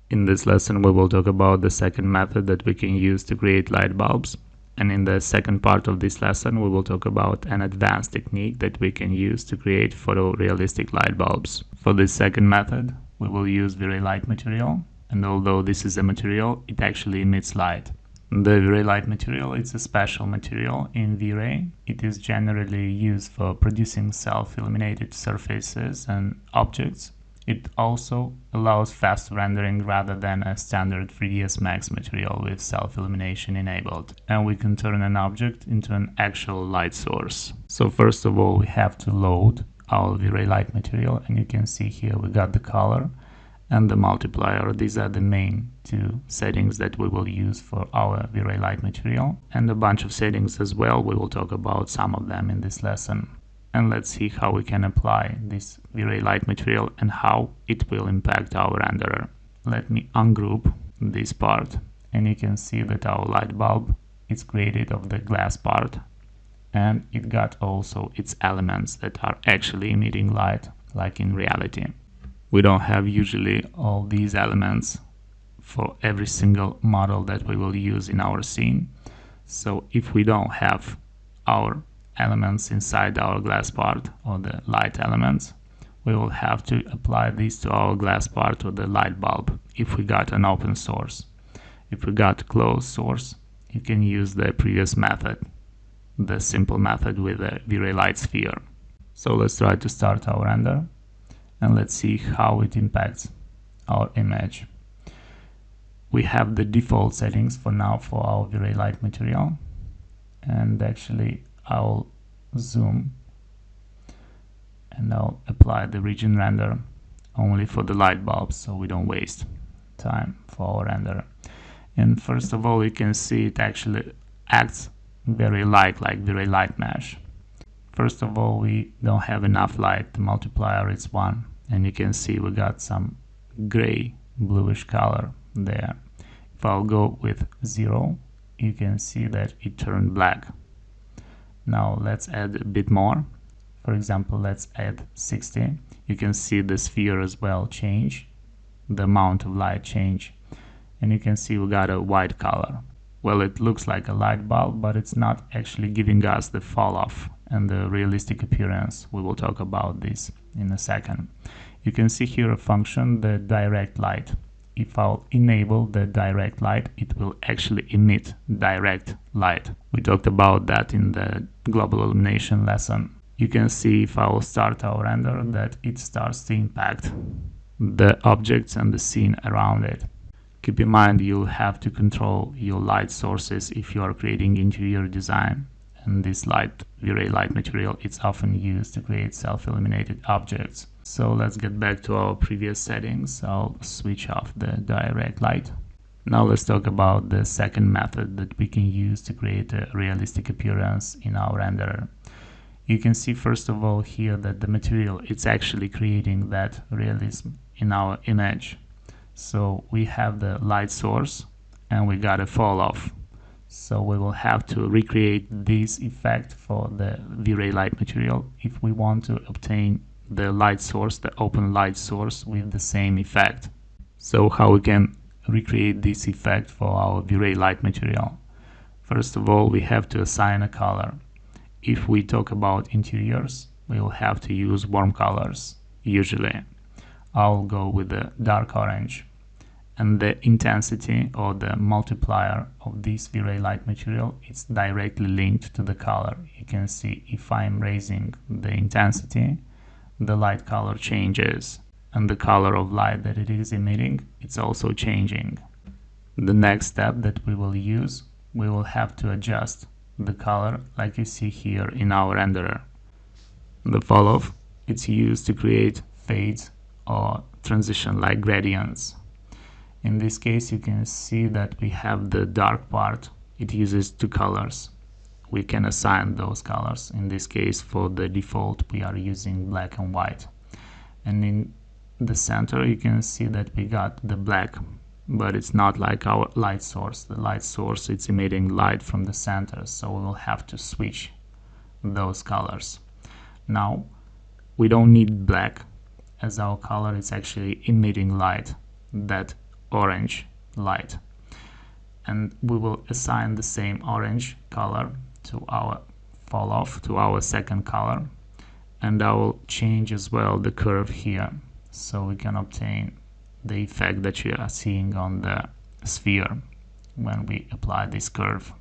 In this lesson we will talk about the second method that we can use to create light bulbs, and in the second part of this lesson we will talk about an advanced technique that we can use to create photorealistic light bulbs. For this second method we will use VrayLightMtl, and although this is a material, it actually emits light. The VrayLightMtl is a special material in V-Ray. It is generally used for producing self-illuminated surfaces and objects. It also allows fast rendering rather than a standard 3ds Max material with self-illumination enabled, and we can turn an object into an actual light source. So first of all we have to load our VrayLightMtl, and you can see here we got the color and the multiplier. These are the main two settings that we will use for our VrayLightMtl, and a bunch of settings as well. We will talk about some of them in this lesson. And let's see how we can apply this VrayLightMtl and how it will impact our renderer. Let me ungroup this part, and you can see that our light bulb is created of the glass part, and it got also its elements that are actually emitting light like in reality. We don't have usually all these elements for every single model that we will use in our scene. So if we don't have our elements inside our glass part or the light elements, we will have to apply these to our glass part or the light bulb if we got an open source. If we got a closed source, you can use the previous method, the simple method with a VrayLight sphere. So let's try to start our render, and let's see how it impacts our image. We have the default settings for now for our VrayLightMtl, and actually I'll zoom and I'll apply the region render only for the light bulbs so we don't waste time for our render. And first of all you can see it actually acts very like VrayLight mesh. First of all, we don't have enough light. The multiplier is 1, and you can see we got some gray bluish color there. If I'll go with 0, you can see that it turned black. Now let's add a bit more. For example, let's add 60. You can see the sphere as well change, the amount of light change, and you can see we got a white color. Well, it looks like a light bulb, but it's not actually giving us the fall off and the realistic appearance. We will talk about this in a second. You can see here a function, the direct light. If I'll enable the direct light, it will actually emit direct light. We talked about that in the global illumination lesson. You can see if I will start our render that it starts to impact the objects and the scene around it. Keep in mind you'll have to control your light sources if you are creating interior design, and this VrayLightMtl is often used to create self-illuminated objects. So let's get back to our previous settings. I'll switch off the direct light. Now let's talk about the second method that we can use to create a realistic appearance in our renderer. You can see first of all here that the material is actually creating that realism in our image. So we have the light source and we got a fall off. So we will have to recreate this effect for the VrayLightMtl if we want to obtain the light source, the open light source, with the same effect. So how we can recreate this effect for our VrayLightMtl? First of all, we have to assign a color. If we talk about interiors, we will have to use warm colors usually. I'll go with the dark orange, and the intensity or the multiplier of this VrayLightMtl is directly linked to the color. You can see if I'm raising the intensity, the light color changes, and the color of light that it is emitting, it's also changing. The next step that we will use, we will have to adjust the color like you see here in our renderer. The fall off, it's used to create fades or transition like gradients. In this case you can see that we have the dark part, it uses 2 colors. We can assign those colors. In this case for the default we are using black and white, and in the center you can see that we got the black, but it's not like our light source. The light source it's emitting light from the center, so we will have to switch those colors. Now we don't need black as our color is actually emitting light that orange light, and we will assign the same orange color to our fall off, to our second color, and I will change as well the curve here so we can obtain the effect that you are seeing on the sphere when we apply this curve.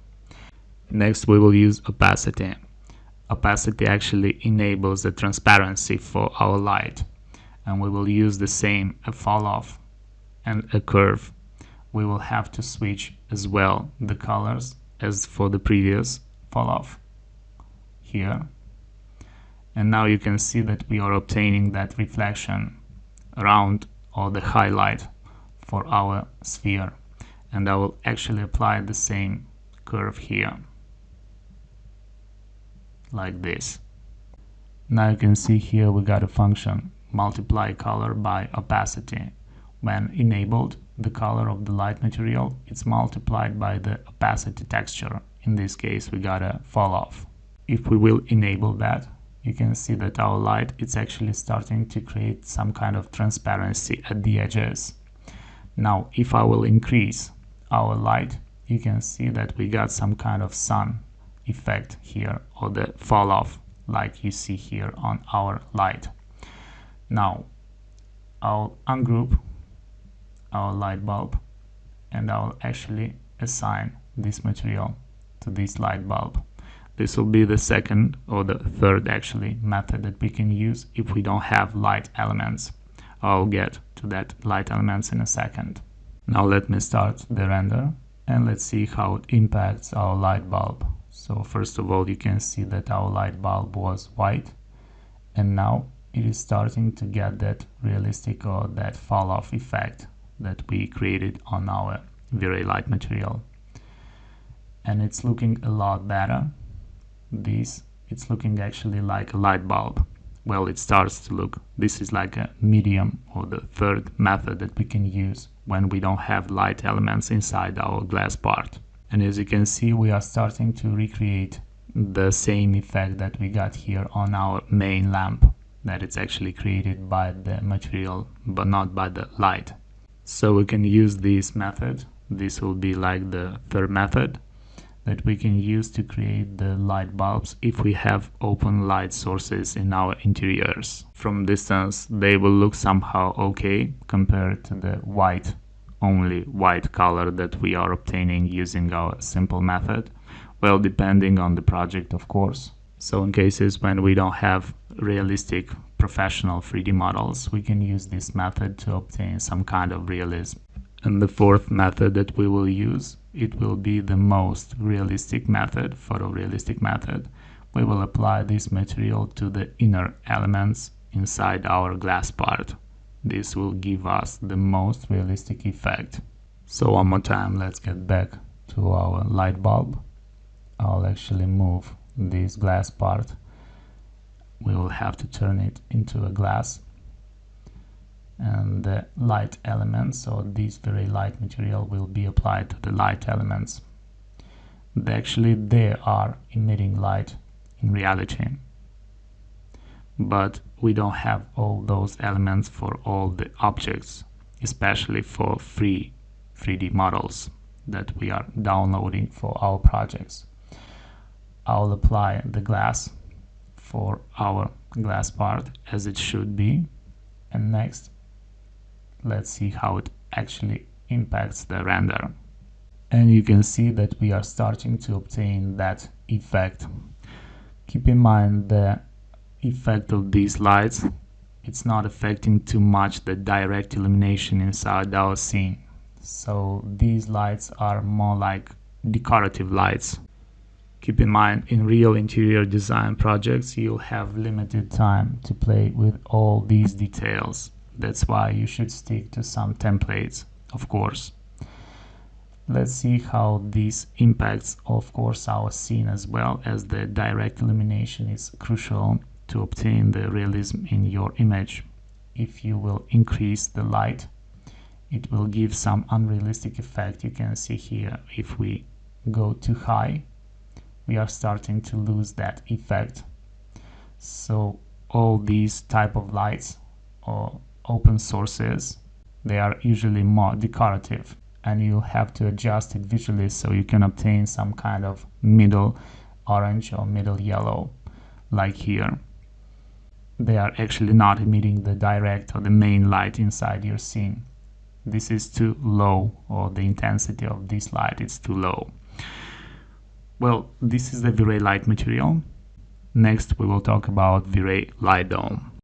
Next, we will use opacity. Opacity actually enables the transparency for our light, and we will use the same a fall off and a curve. We will have to switch as well the colors as for the previous fall off here, and now you can see that we are obtaining that reflection around or the highlight for our sphere, and I will actually apply the same curve here like this. Now you can see here we got a function multiply color by opacity. When enabled, the color of the light material it's multiplied by the opacity texture. In this case we got a fall off. If we will enable that, you can see that our light it's actually starting to create some kind of transparency at the edges. Now if I will increase our light, you can see that we got some kind of sun effect here, or the fall off like you see here on our light. Now I'll ungroup our light bulb and I'll actually assign this material to this light bulb. This will be the second or the third actually method that we can use if we don't have light elements. I'll get to that light elements in a second. Now let me start the render and let's see how it impacts our light bulb. So first of all, you can see that our light bulb was white, and now it is starting to get that realistic or that fall off effect that we created on our VrayLight material, and it's looking a lot better. It's looking actually like a light bulb. Well, it starts to look. This is like a medium or the third method that we can use when we don't have light elements inside our glass part. And as you can see, we are starting to recreate the same effect that we got here on our main lamp, that it's actually created by the material but not by the light. So we can use this method. This will be like the third method that we can use to create the light bulbs if we have open light sources in our interiors. From distance they will look somehow okay compared to the only white color that we are obtaining using our simple method, well, depending on the project of course. So in cases when we don't have realistic professional 3D models, we can use this method to obtain some kind of realism. And the fourth method that we will use, it will be the most realistic method, photorealistic method. We will apply this material to the inner elements inside our glass part. This will give us the most realistic effect. So one more time, let's get back to our light bulb. I'll actually move this glass part. We will have to turn it into a glass, and the light elements, or this very light material, will be applied to the light elements. They are emitting light in reality, but we don't have all those elements for all the objects, especially for free 3D models that we are downloading for our projects. I'll apply the glass for our glass part as it should be, and next let's see how it actually impacts the render. And you can see that we are starting to obtain that effect. Keep in mind the effect of these lights, it's not affecting too much the direct illumination inside our scene. So these lights are more like decorative lights. Keep in mind, in real interior design projects you'll have limited time to play with all these details. That's why you should stick to some templates, of course. Let's see how this impacts, of course, our scene, as well as the direct illumination is crucial to obtain the realism in your image. If you will increase the light, it will give some unrealistic effect. You can see here, if we go too high, we are starting to lose that effect. So all these type of lights or open sources, They are usually more decorative, and you have to adjust it visually so you can obtain some kind of middle orange or middle yellow, like here. They are actually not emitting the direct or the main light inside your scene. This is too low, or the intensity of this light is too low. Well, this is the Vray Light material. Next we will talk about Vray Light Dome.